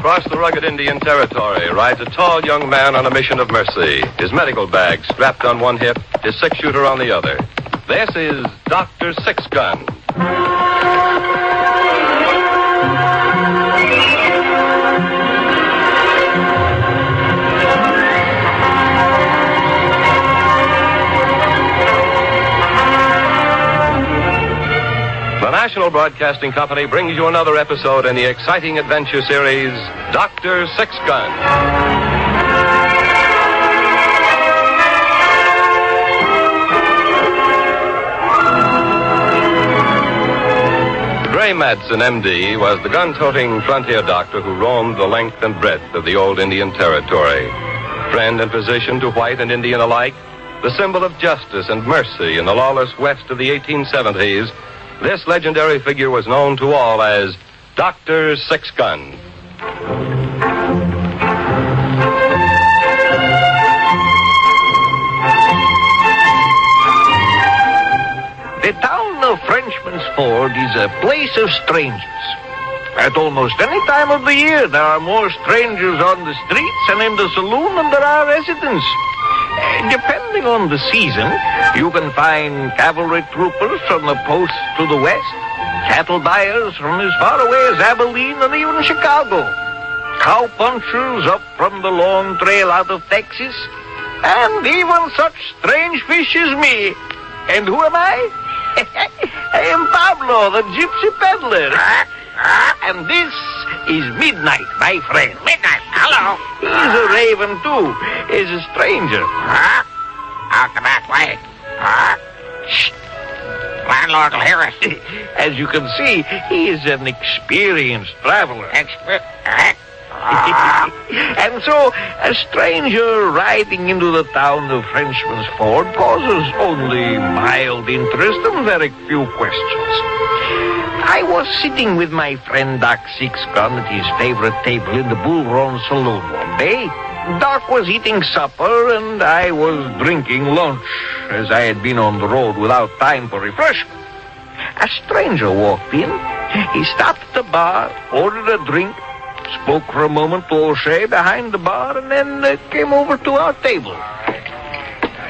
Across the rugged Indian territory rides a tall young man on a mission of mercy. His medical bag strapped on one hip, his six-shooter on the other. This is Dr. Six Gun. The National Broadcasting Company brings you another episode in the exciting adventure series, Dr. Six Gun. Gray Madsen, M.D., was the gun-toting frontier doctor who roamed the length and breadth of the old Indian territory. Friend and physician to white and Indian alike, the symbol of justice and mercy in the lawless West of the 1870s, this legendary figure was known to all as Dr. Six Gun. The town of Frenchman's Ford is a place of strangers. At almost any time of the year, there are more strangers on the streets and in the saloon than there are residents. Depending on the season, you can find cavalry troopers from the post to the west, cattle buyers from as far away as Abilene and even Chicago, cow punchers up from the long trail out of Texas, and even such strange fish as me. And who am I? I am Pablo, the gypsy peddler. And this is Midnight, my friend. Midnight, hello. He's a raven, too. He's a stranger. Out the back way. Shh. Landlord will hear us. As you can see, he is an experienced traveler. And so, a stranger riding into the town of Frenchman's Ford causes only mild interest and very few questions. I was sitting with my friend Doc Six Gun at his favorite table in the Bull Run Saloon one day. Doc was eating supper and I was drinking lunch, as I had been on the road without time for refreshment. A stranger walked in. He stopped at the bar, ordered a drink, spoke for a moment to O'Shea behind the bar, and then came over to our table.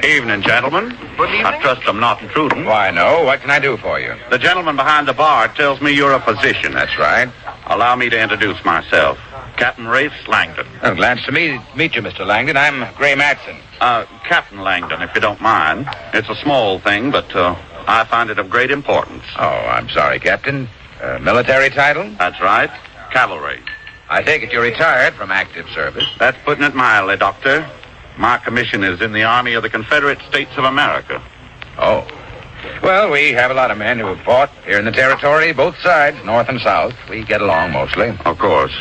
Evening, gentlemen. Good evening. I trust I'm not intruding. Why, no. What can I do for you? The gentleman behind the bar tells me you're a physician. That's right. Allow me to introduce myself. Captain Rafe Langdon. Oh, glad to meet you, Mr. Langdon. I'm Gray Madsen. Captain Langdon, if you don't mind. It's a small thing, but I find it of great importance. Oh, I'm sorry, Captain. Military title? That's right. Cavalry. I take it you're retired from active service. That's putting it mildly, Doctor. My commission is in the Army of the Confederate States of America. Oh. Well, we have a lot of men who have fought here in the territory, both sides, north and south. We get along mostly. Of course.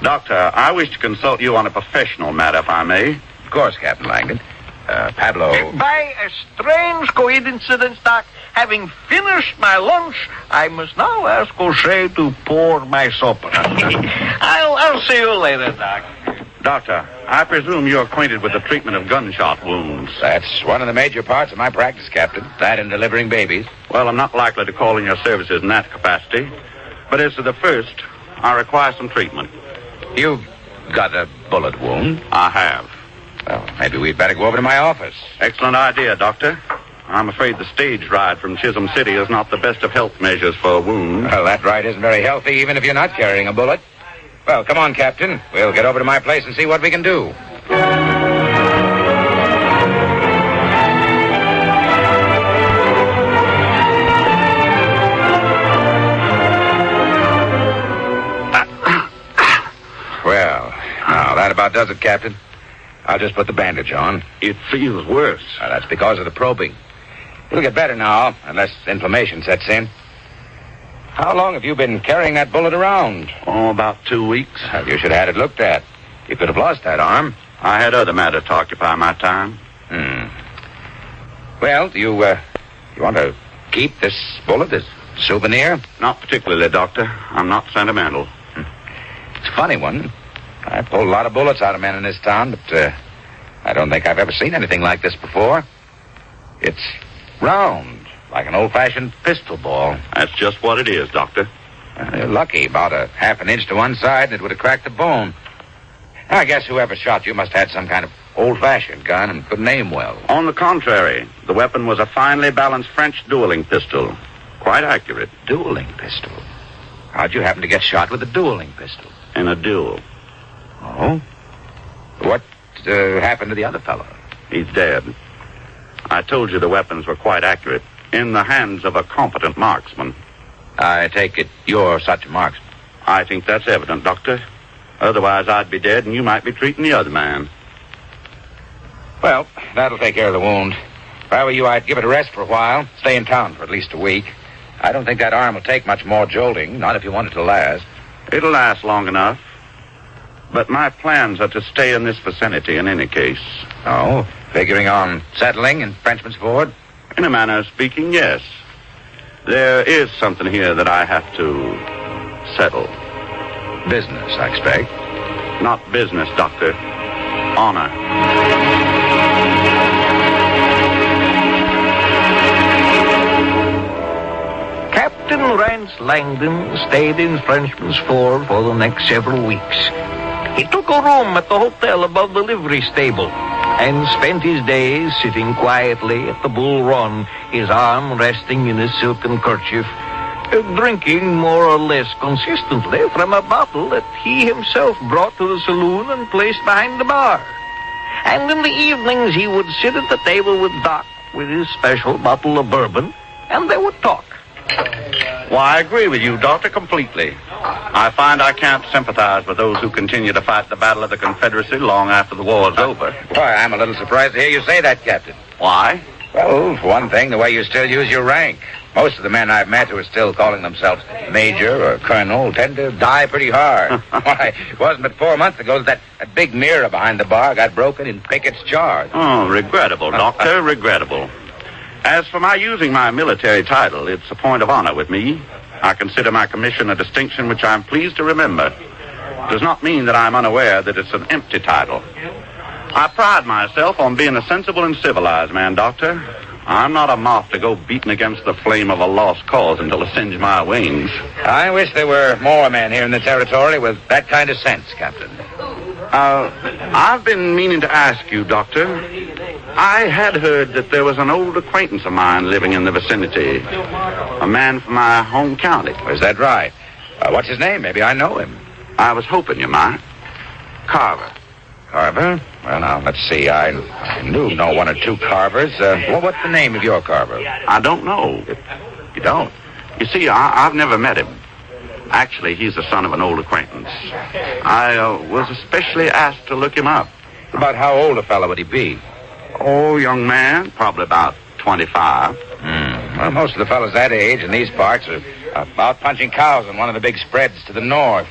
Doctor, I wish to consult you on a professional matter, if I may. Of course, Captain Langdon. Pablo... By a strange coincidence, Doc, having finished my lunch, I must now ask O'Shea to pour my supper. I'll see you later, Doc. Doctor, I presume you're acquainted with the treatment of gunshot wounds. That's one of the major parts of my practice, Captain. That and delivering babies. Well, I'm not likely to call in your services in that capacity. But as to the first, I require some treatment. You've got a bullet wound? I have. Well, maybe we'd better go over to my office. Excellent idea, Doctor. I'm afraid the stage ride from Chisholm City is not the best of health measures for a wound. Well, that ride isn't very healthy, even if you're not carrying a bullet. Well, come on, Captain. We'll get over to my place and see what we can do. Well, now, that about does it, Captain. I'll just put the bandage on. It feels worse. That's because of the probing. It'll get better now, unless inflammation sets in. How long have you been carrying that bullet around? Oh, about 2 weeks. Well, you should have had it looked at. You could have lost that arm. I had other matters to occupy my time. Well, do you want to keep this bullet as a souvenir? Not particularly, Doctor. I'm not sentimental. It's a funny one. I pulled a lot of bullets out of men in this town, but I don't think I've ever seen anything like this before. It's round, like an old-fashioned pistol ball. That's just what it is, Doctor. You're lucky. About a half an inch to one side, and it would have cracked the bone. I guess whoever shot you must have had some kind of old-fashioned gun and couldn't aim well. On the contrary, the weapon was a finely balanced French dueling pistol. Quite accurate. Dueling pistol? How'd you happen to get shot with a dueling pistol? In a duel. Oh? What happened to the other fellow? He's dead. I told you the weapons were quite accurate. In the hands of a competent marksman. I take it you're such a marksman. I think that's evident, Doctor. Otherwise, I'd be dead and you might be treating the other man. Well, that'll take care of the wound. If I were you, I'd give it a rest for a while. Stay in town for at least a week. I don't think that arm will take much more jolting, not if you want it to last. It'll last long enough. But my plans are to stay in this vicinity in any case. Oh, figuring on settling in Frenchman's Ford? In a manner of speaking, yes. There is something here that I have to settle. Business, I expect. Not business, Doctor. Honor. Captain Rance Langdon stayed in Frenchman's Ford for the next several weeks. He took a room at the hotel above the livery stable and spent his days sitting quietly at the Bull Run, his arm resting in his silken kerchief, drinking more or less consistently from a bottle that he himself brought to the saloon and placed behind the bar. And in the evenings he would sit at the table with Doc with his special bottle of bourbon, and they would talk. Why, I agree with you, Doctor, completely. I find I can't sympathize with those who continue to fight the battle of the Confederacy long after the war's over. Why, I'm a little surprised to hear you say that, Captain. Why? Well, for one thing, the way you still use your rank. Most of the men I've met who are still calling themselves major or colonel tend to die pretty hard. Why, it wasn't but 4 months ago that big mirror behind the bar got broken in Pickett's charge. Oh, regrettable, Doctor, regrettable. As for my using my military title, it's a point of honor with me. I consider my commission a distinction which I'm pleased to remember. It does not mean that I'm unaware that it's an empty title. I pride myself on being a sensible and civilized man, Doctor. I'm not a moth to go beating against the flame of a lost cause until I singe my wings. I wish there were more men here in the territory with that kind of sense, Captain. I've been meaning to ask you, Doctor. I had heard that there was an old acquaintance of mine living in the vicinity. A man from my home county. Is that right? What's his name? Maybe I know him. I was hoping you might. Carver. Carver? Well, now, let's see. I do know one or two Carvers. What's the name of your Carver? I don't know. You don't? You see, I've never met him. Actually, he's the son of an old acquaintance. I was especially asked to look him up. About how old a fellow would he be? Oh, young man, probably about 25. Well, most of the fellows that age in these parts are out punching cows on one of the big spreads to the north.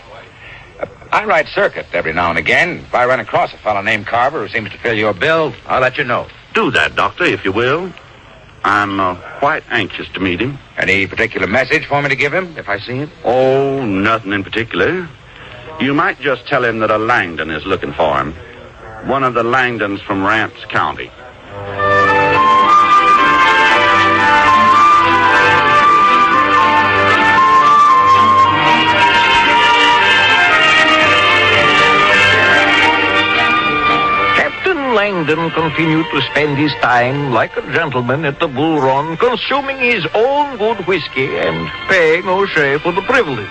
I ride circuit every now and again. If I run across a fellow named Carver who seems to fill your bill, I'll let you know. Do that, Doctor, if you will. I'm quite anxious to meet him. Any particular message for me to give him if I see him? Oh, nothing in particular. You might just tell him that a Langdon is looking for him. One of the Langdons from Rance County. Langdon continued to spend his time like a gentleman at the Bull Run, consuming his own good whiskey and paying O'Shea for the privilege.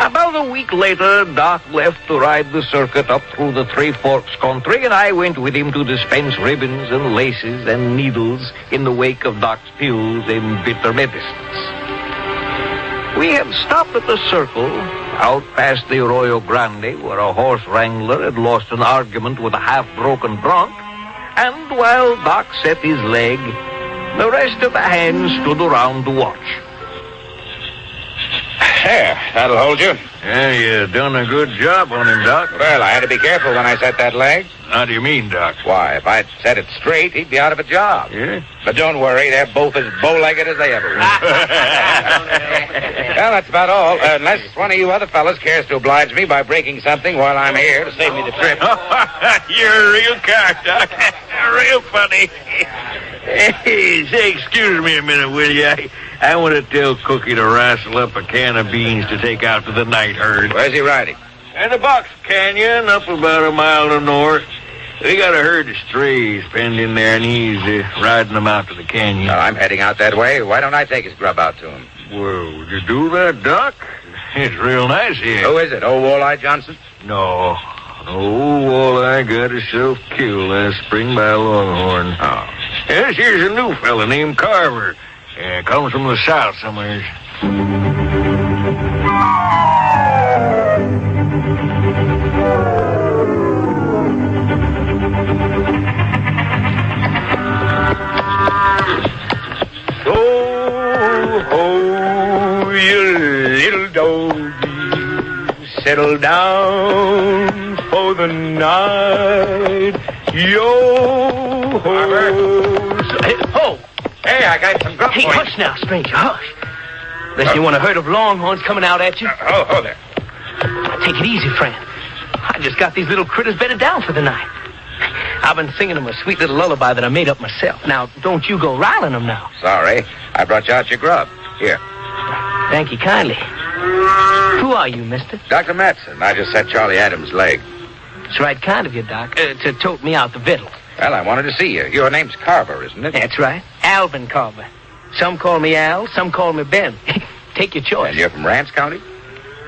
About a week later, Doc left to ride the circuit up through the Three Forks country, and I went with him to dispense ribbons and laces and needles in the wake of Doc's pills and bitter medicines. We had stopped at the Circle, out past the Arroyo Grande, where a horse wrangler had lost an argument with a half-broken bronc, and while Doc set his leg, the rest of the hands stood around to watch. There, that'll hold you. Yeah, you done a good job on him, Doc. Well, I had to be careful when I set that leg. How do you mean, Doc? Why, if I'd set it straight, he'd be out of a job. Yeah? But don't worry, they're both as bow-legged as they ever were. Well, that's about all. Unless one of you other fellas cares to oblige me by breaking something while I'm here to save me the trip. You're a real cock, Doc. Real funny. Hey, say, excuse me a minute, will you? I want to tell Cookie to wrestle up a can of beans to take out to the night herd. Where's he riding? In the Box Canyon, up about a mile to the north. We got a herd of strays penned in there, and he's riding them out to the canyon. No, I'm heading out that way. Why don't I take his grub out to him? Well, would you do that, Doc? It's real nice here. Who is it? Old Walleye Johnson? No. Old Walleye got himself killed last spring by a longhorn. Oh. This here's a new fella named Carver. Comes from the south somewhere. Oh, you little doggy, settle down for the night. Oh! Hey, I got some grub Hey, for you. hush now, stranger, hush. Unless you want a herd of longhorns coming out at you. Oh, there. Take it easy, friend. I just got these little critters bedded down for the night. I've been singing them a sweet little lullaby that I made up myself. Now, don't you go riling them now. Sorry. I brought you out your grub. Here. Thank you kindly. Who are you, mister? Dr. Matson. I just set Charlie Adams' leg. It's right kind of you, Doc, to tote me out the victuals. Well, I wanted to see you. Your name's Carver, isn't it? That's right. Alvin Carver. Some call me Al, some call me Ben. Take your choice. And you're from Rance County?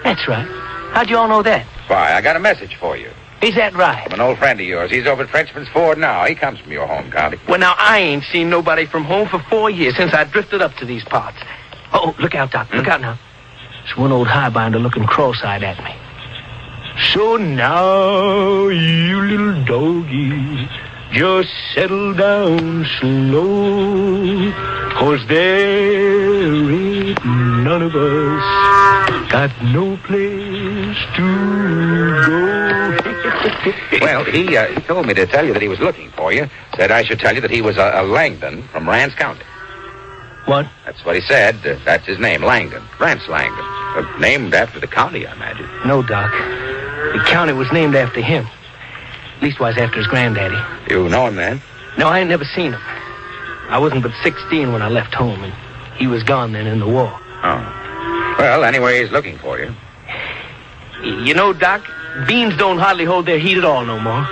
That's right. How'd you all know that? Why, I got a message for you. Is that right? From an old friend of yours. He's over at Frenchman's Ford now. He comes from your home county. Well, now, I ain't seen nobody from home for 4 years since I drifted up to these parts. Oh, look out, Doc. Look out now. There's one old highbinder looking cross-eyed at me. So now, you little doggy, just settle down slow, 'cause there ain't none of us got no place to go. Well, he told me to tell you that he was looking for you. Said I should tell you that he was a Langdon from Rance County. What? That's what he said. That's his name, Langdon. Rance Langdon. Named after the county, I imagine. No, Doc. The county was named after him. Leastwise, after his granddaddy. You know him, then? No, I ain't never seen him. I wasn't but 16 when I left home, and he was gone then in the war. Oh. Well, anyway, he's looking for you. You know, Doc, beans don't hardly hold their heat at all no more.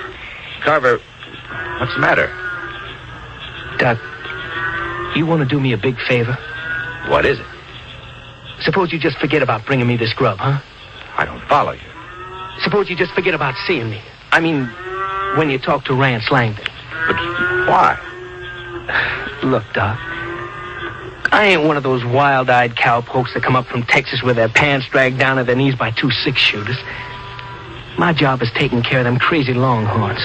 Carver, what's the matter? Doc, you want to do me a big favor? What is it? Suppose you just forget about bringing me this grub, huh? I don't follow you. Suppose you just forget about seeing me. I mean, when you talk to Rance Langdon. But why? Look, Doc, I ain't one of those wild-eyed cowpokes that come up from Texas with their pants dragged down at their knees by 2 6-shooters. My job is taking care of them crazy longhorns.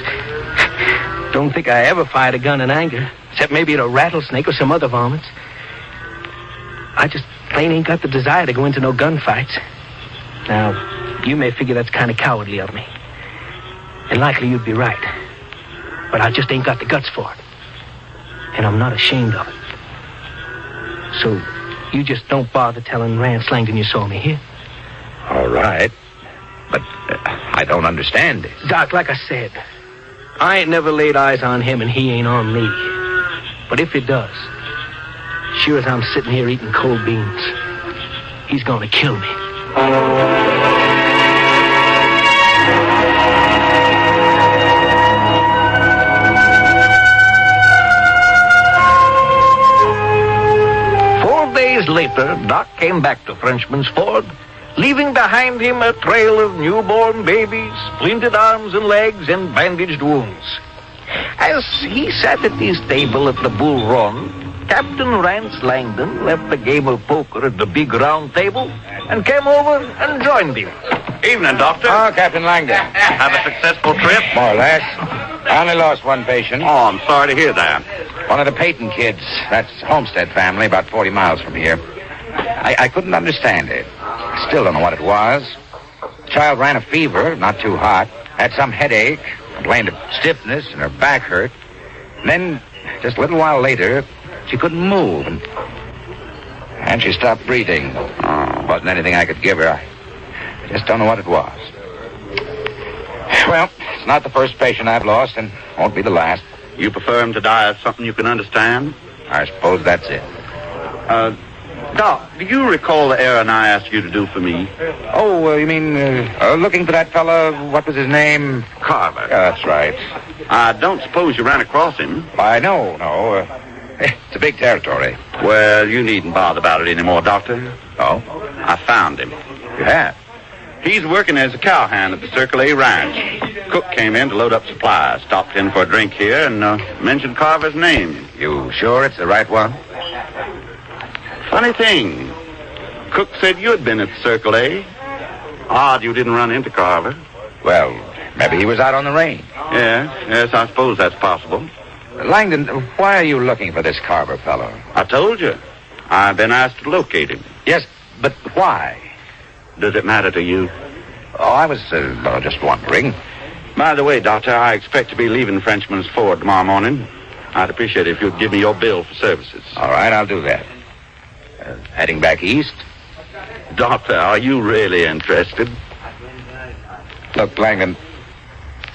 Don't think I ever fired a gun in anger, except maybe at a rattlesnake or some other varmints. I just plain ain't got the desire to go into no gunfights. Now, you may figure that's kind of cowardly of me. And likely you'd be right. But I just ain't got the guts for it. And I'm not ashamed of it. So, you just don't bother telling Rance Langdon you saw me here. All right. But I don't understand this. Doc, like I said, I ain't never laid eyes on him and he ain't on me. But if it does, sure as I'm sitting here eating cold beans, he's gonna kill me. Days later, Doc came back to Frenchman's Ford, leaving behind him a trail of newborn babies, splintered arms and legs, and bandaged wounds. As he sat at his table at the Bull Run, Captain Rance Langdon left the game of poker at the big round table and came over and joined him. Evening, Doctor. Oh, Captain Langdon. Have a successful trip? More or less. I only lost one patient. Oh, I'm sorry to hear that. One of the Peyton kids. That's Homestead family, about 40 miles from here. I couldn't understand it. I still don't know what it was. The child ran a fever, not too hot, had some headache, complained of stiffness, and her back hurt. And then, just a little while later, she couldn't move, and she stopped breathing. Oh, wasn't anything I could give her. I just don't know what it was. Well, it's not the first patient I've lost, and won't be the last. You prefer him to die of something you can understand? I suppose that's it. Doc, do you recall the errand I asked you to do for me? Oh, you mean looking for that fella, what was his name? Carver. Yeah, that's right. I don't suppose you ran across him. Why, no. It's a big territory. Well, you needn't bother about it anymore, Doctor. Oh? I found him. You have? He's working as a cowhand at the Circle A Ranch. Cook came in to load up supplies, stopped in for a drink here, and mentioned Carver's name. You sure it's the right one? Funny thing. Cook said you'd been at the Circle A. Odd you didn't run into Carver. Well, maybe he was out on the range. Yes, I suppose that's possible. Langdon, why are you looking for this Carver fellow? I told you. I've been asked to locate him. Yes, but why? Does it matter to you? Oh, I was just wondering. By the way, Doctor, I expect to be leaving Frenchman's Ford tomorrow morning. I'd appreciate it if you'd give me your bill for services. All right, I'll do that. Heading back east? Doctor, are you really interested? Look, Langdon,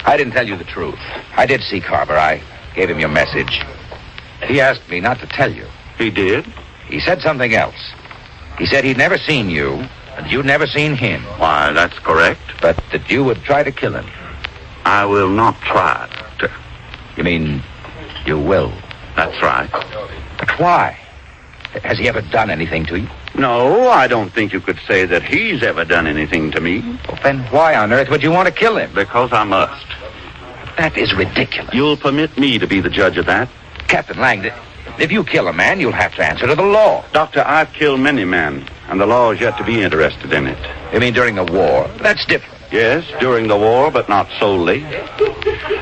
I didn't tell you the truth. I did see Carver. I gave him your message. He asked me not to tell you. He did? He said something else. He said he'd never seen you, and you'd never seen him. Why, that's correct. But that you would try to kill him. I will not try, Doctor. You mean you will? That's right. But why? Has he ever done anything to you? No, I don't think you could say that he's ever done anything to me. Well, then why on earth would you want to kill him? Because I must. That is ridiculous. You'll permit me to be the judge of that? Captain Langdon, if you kill a man, you'll have to answer to the law. Doctor, I've killed many men, and the law is yet to be interested in it. You mean during the war? That's different. Yes, during the war, but not solely.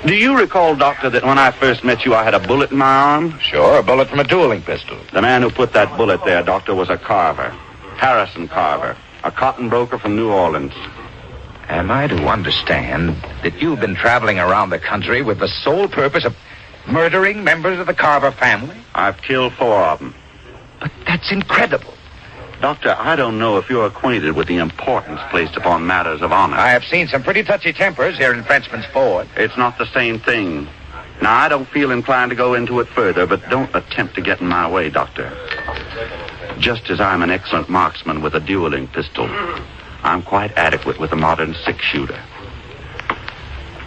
Do you recall, Doctor, that when I first met you, I had a bullet in my arm? Sure, a bullet from a dueling pistol. The man who put that bullet there, Doctor, was a Carver. Harrison Carver, a cotton broker from New Orleans. Am I to understand that you've been traveling around the country with the sole purpose of murdering members of the Carver family? I've killed 4 of them. But that's incredible. Doctor, I don't know if you're acquainted with the importance placed upon matters of honor. I have seen some pretty touchy tempers here in Frenchman's Ford. It's not the same thing. Now, I don't feel inclined to go into it further, but don't attempt to get in my way, Doctor. Just as I'm an excellent marksman with a dueling pistol, I'm quite adequate with a modern 6-shooter.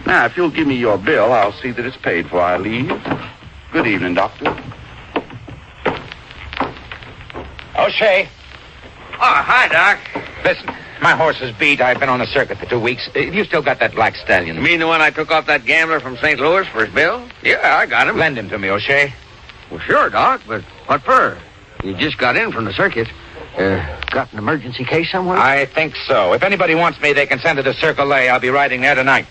Now, if you'll give me your bill, I'll see that it's paid before I leave. Good evening, Doctor. O'Shea. Oh, hi, Doc. Listen, my horse is beat. I've been on the circuit for 2 weeks. You still got that black stallion? You mean the one I took off that gambler from St. Louis for his bill? Yeah, I got him. Lend him to me, O'Shea. Well, sure, Doc, but what for? You just got in from the circuit. Got an emergency case somewhere? I think so. If anybody wants me, they can send it to Circle A. I'll be riding there tonight.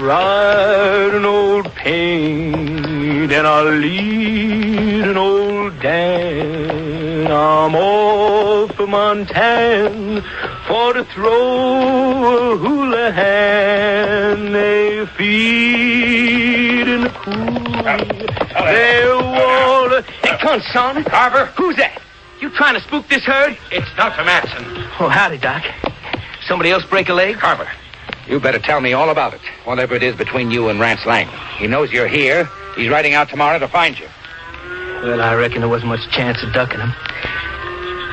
Ride an old paint and I'll lead an old Dan. I'm off for Montana for to throw a hula hand. They feed in the cool. They water. Hey, come on, son. Carver? Who's that? You trying to spook this herd? It's Dr. Matson. Oh, howdy, Doc. Somebody else break a leg? Carver, you better tell me all about it. Whatever it is between you and Rance Langdon. He knows you're here. He's riding out tomorrow to find you. Well, I reckon there wasn't much chance of ducking him.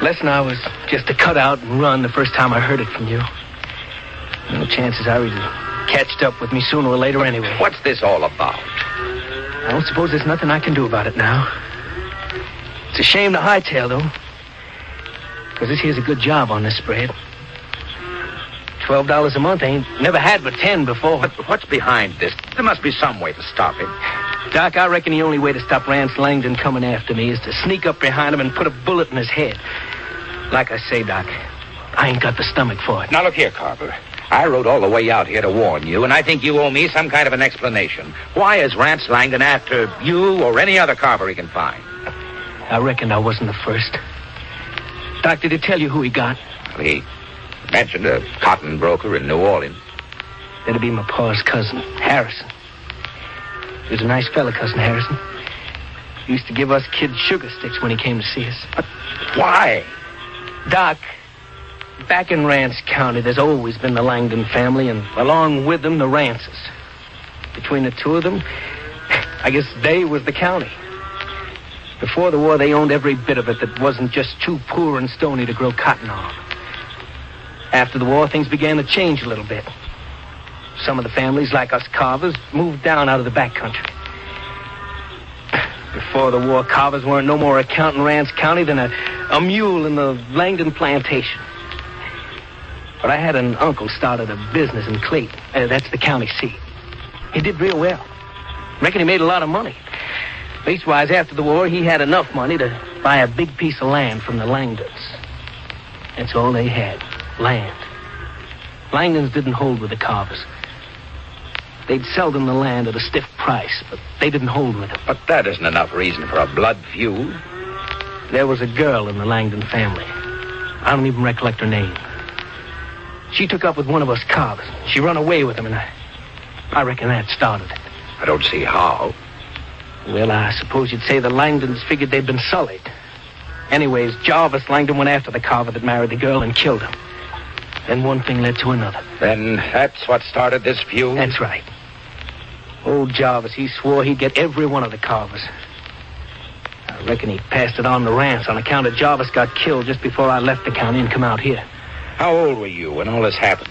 Less than I was just to cut out and run the first time I heard it from you. And the chances are he'd catched up with me sooner or later anyway. What's this all about? I don't suppose there's nothing I can do about it now. It's a shame to hightail, though. Because this here's a good job on this spread. $12 a month. I ain't never had but 10 before. But what's behind this? There must be some way to stop him. Doc, I reckon the only way to stop Rance Langdon coming after me is to sneak up behind him and put a bullet in his head. Like I say, Doc, I ain't got the stomach for it. Now, look here, Carver. I rode all the way out here to warn you, and I think you owe me some kind of an explanation. Why is Rance Langdon after you or any other Carver he can find? I reckon I wasn't the first. Doc, did he tell you who he got? Well, he mentioned a cotton broker in New Orleans. That'd be my pa's cousin, Harrison. He was a nice fella, Cousin Harrison. He used to give us kids sugar sticks when he came to see us. But why? Doc, Back in Rance County, there's always been the Langdon family, and along with them, the Rances. Between the two of them, I guess they was the county. Before the war, they owned every bit of it that wasn't just too poor and stony to grow cotton on. After the war, things began to change a little bit. Some of the families, like us Carvers, moved down out of the back country. Before the war, Carvers weren't no more a count in Rance County than a mule in the Langdon plantation. But I had an uncle started a business in Clayton. That's the county seat. He did real well. Reckon he made a lot of money. Leastwise, after the war, he had enough money to buy a big piece of land from the Langdons. That's all they had, land. Langdons didn't hold with the Carvers. They'd sell them the land at a stiff price, but they didn't hold with them. But that isn't enough reason for a blood feud. There was a girl in the Langdon family. I don't even recollect her name. She took up with one of us Carvers. She run away with him, and I reckon that started it. I don't see how. Well, I suppose you'd say the Langdons figured they'd been sullied. Anyways, Jarvis Langdon went after the Carver that married the girl and killed him. Then one thing led to another. Then that's what started this feud? That's right. Old Jarvis, he swore he'd get every one of the Carvers. I reckon he passed it on to Rance on account of Jarvis got killed just before I left the county and come out here. How old were you when all this happened?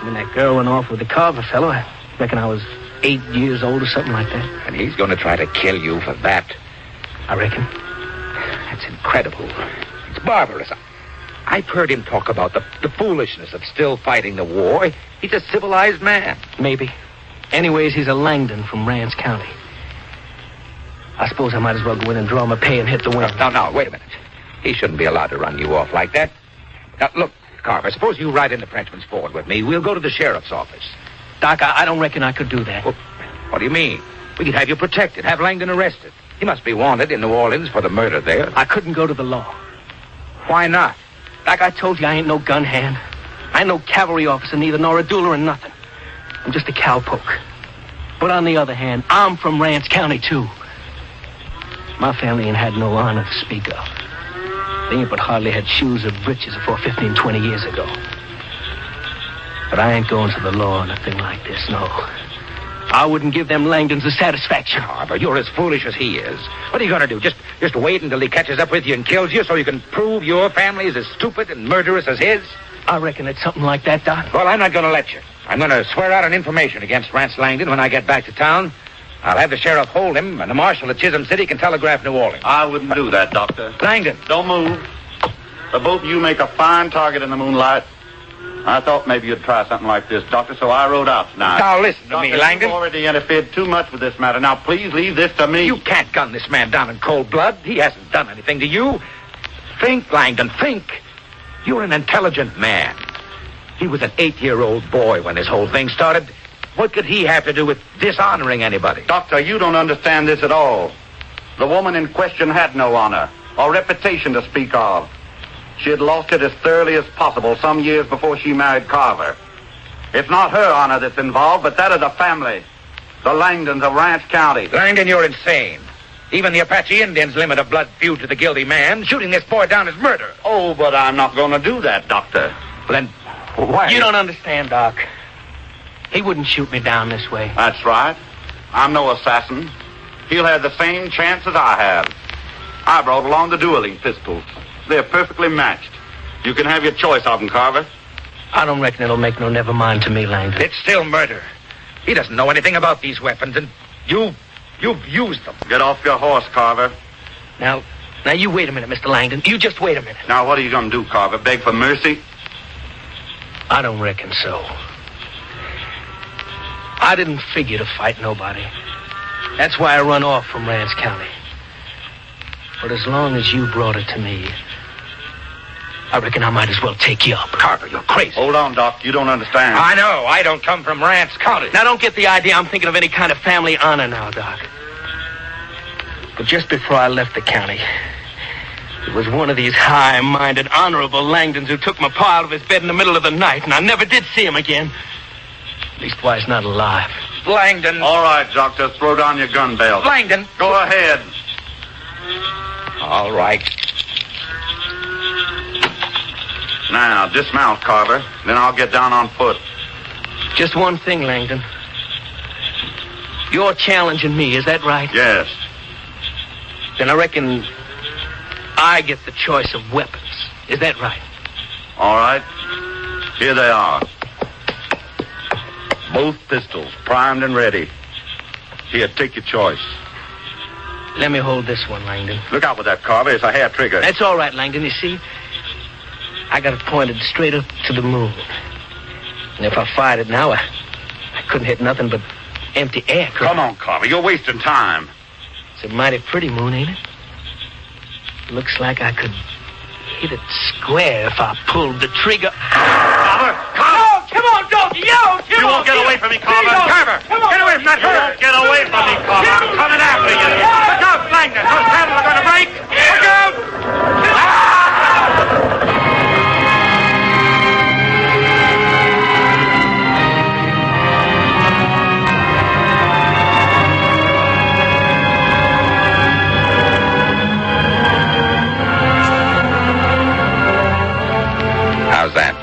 When that girl went off with the Carver fellow, I reckon I was 8 years old or something like that. And he's going to try to kill you for that? I reckon. That's incredible. It's barbarous. I've heard him talk about the foolishness of still fighting the war. He's a civilized man. Maybe. Anyways, he's a Langdon from Rance County. I suppose I might as well go in and draw him a pay and hit the wind. No, wait a minute. He shouldn't be allowed to run you off like that. Now, look, Carver, suppose you ride in the Frenchman's Ford with me. We'll go to the sheriff's office. Doc, I don't reckon I could do that. Well, what do you mean? We could have you protected, have Langdon arrested. He must be wanted in New Orleans for the murder there. I couldn't go to the law. Why not? Like I told you, I ain't no gun hand. I ain't no cavalry officer neither, nor a dueler or nothing. I'm just a cowpoke. But on the other hand, I'm from Rance County, too. My family ain't had no honor to speak of. They ain't but hardly had shoes or breeches before 15, 20 years ago. But I ain't going to the law on a thing like this, no. I wouldn't give them Langdons the satisfaction. Carver, you're as foolish as he is. What are you going to do? Just wait until he catches up with you and kills you so you can prove your family is as stupid and murderous as his? I reckon it's something like that, Doc. Well, I'm not going to let you. I'm going to swear out an information against Rance Langdon when I get back to town. I'll have the sheriff hold him, and the marshal at Chisholm City can telegraph New Orleans. I wouldn't do that, Doctor. Langdon. Don't move. The both of you make a fine target in the moonlight. I thought maybe you'd try something like this, Doctor, so I rode out tonight. Now, listen to me, Langdon. You've already interfered too much with this matter. Now, please leave this to me. You can't gun this man down in cold blood. He hasn't done anything to you. Think, Langdon, think. You're an intelligent man. He was an 8-year-old boy when this whole thing started. What could he have to do with dishonoring anybody? Doctor, you don't understand this at all. The woman in question had no honor or reputation to speak of. She had lost it as thoroughly as possible some years before she married Carver. It's not her honor that's involved, but that of the family. The Langdons of Rance County. Langdon, you're insane. Even the Apache Indians limit a blood feud to the guilty man. Shooting this boy down is murder. Oh, but I'm not going to do that, Doctor. Well, then, why? You don't understand, Doc. He wouldn't shoot me down this way. That's right. I'm no assassin. He'll have the same chance as I have. I brought along the dueling pistols. They're perfectly matched. You can have your choice of them, Carver. I don't reckon it'll make no never mind to me, Langdon. It's still murder. He doesn't know anything about these weapons, and you've used them. Get off your horse, Carver. Now you wait a minute, Mr. Langdon. You just wait a minute. Now, what are you going to do, Carver? Beg for mercy? I don't reckon so. I didn't figure to fight nobody. That's why I run off from Rance County. But as long as you brought it to me, I reckon I might as well take you up. Carver, you're crazy. Hold on, Doc. You don't understand. I know. I don't come from Rance County. Now, don't get the idea I'm thinking of any kind of family honor now, Doc. But just before I left the county, it was one of these high-minded, honorable Langdons who took my pa out of his bed in the middle of the night, and I never did see him again. Leastwise, not alive. Langdon. All right, Doctor. Throw down your gun belt. Langdon. Go ahead. All right. Now, dismount, Carver. Then I'll get down on foot. Just one thing, Langdon. You're challenging me, is that right? Yes. Then I reckon I get the choice of weapons. Is that right? All right. Here they are. Both pistols, primed and ready. Here, take your choice. Let me hold this one, Langdon. Look out with that, Carver. It's a hair trigger. That's all right, Langdon. You see, I got it pointed straight up to the moon. And if I fired it now, I couldn't hit nothing but empty air. Come on, Carver. You're wasting time. It's a mighty pretty moon, ain't it? Looks like I could hit it square if I pulled the trigger. Carver! Oh, come on, don't you! You won't get away from me, Carver. Carver! Get away from that herd! You won't get away from me, Carver. I'm coming after you. Look out, Langdon. Those cattle are going to break. Look out! How's that?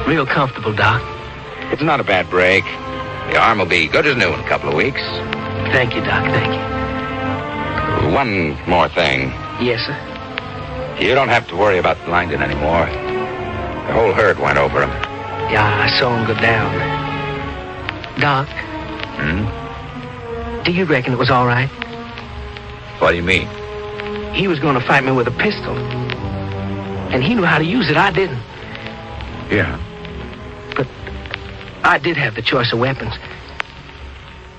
Real comfortable, Doc. It's not a bad break. The arm will be good as new in a couple of weeks. Thank you, Doc. Thank you. One more thing. Yes, sir. You don't have to worry about Langdon anymore. The whole herd went over him. Yeah, I saw him go down. Doc, do you reckon it was all right? What do you mean? He was going to fight me with a pistol. And he knew how to use it. I didn't. Yeah. But I did have the choice of weapons.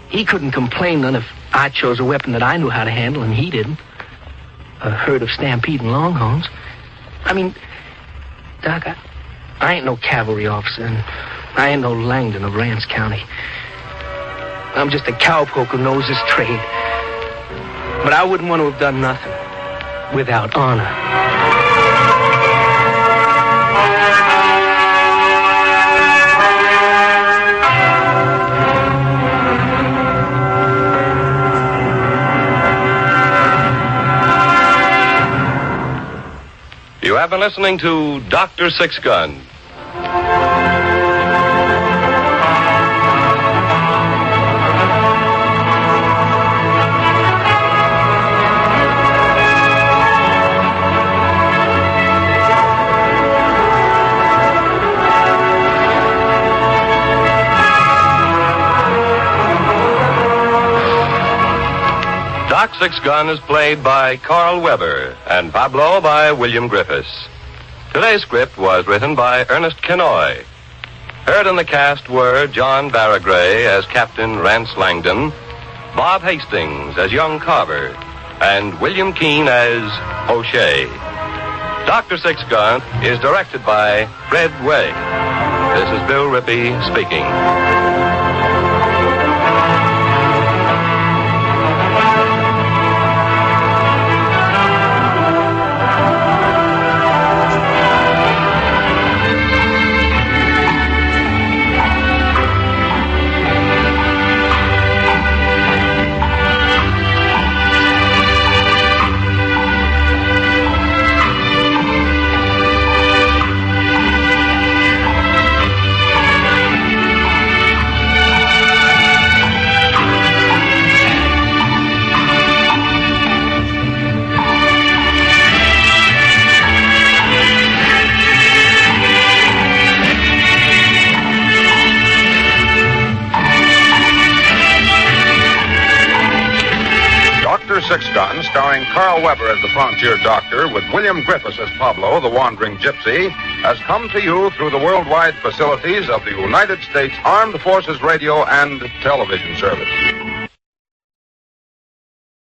He couldn't complain none if I chose a weapon that I knew how to handle and he didn't. A herd of stampeding longhorns. I mean, Doc, I ain't no cavalry officer, and I ain't no Langdon of Rance County. I'm just a cowpoke who knows his trade. But I wouldn't want to have done nothing without honor. You have been listening to Dr. Six Gun. Doc Six Gun is played by Carl Weber and Pablo by William Griffiths. Today's script was written by Ernest Kenoy. Heard in the cast were John Baragray as Captain Rance Langdon, Bob Hastings as young Carver, and William Keene as O'Shea. Dr. Six Gun is directed by Fred Way. This is Bill Rippey speaking. Six Gun, starring Carl Weber as the frontier doctor with William Griffiths as Pablo, the wandering gypsy, has come to you through the worldwide facilities of the United States Armed Forces Radio and Television Service.